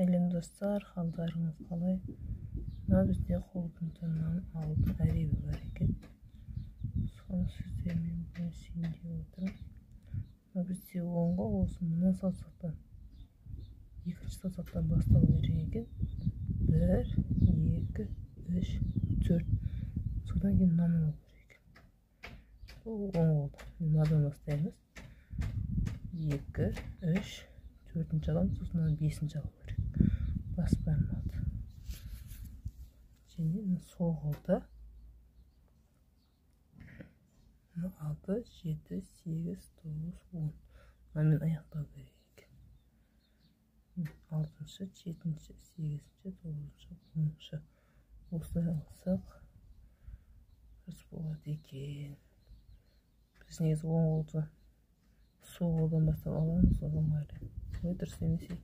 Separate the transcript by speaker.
Speaker 1: Сәлем достар, қалдарыңыз қалай? Мына бізде қолтымтымнан алтын әреуі бар екен. Соны сіздермен бөлісейін деп отырмын. Мына бізде оңға осы мына саусақтан, екінші саусақтан бастау керек екен. 1, 2, 3, 4. Содан кейін мынаны алу керек екен. Бұл оң қолда. Мынадан бастаймыз. 2, 3, 4-ші аламыз, сосын 5-ші алу керек. Бас бармады. Және сол қолда 6, 7, 8, 9, 10. Мынамен аяқтау керек екен. 6-шы, 7-ші, 8-ші, 9-шы, 10-шы. Осылай алсақ дұрыс болады екен. Біз негізі оң қолды сол қолдан бастап аламыз, оған қарай. Солай дұрыс емес екен.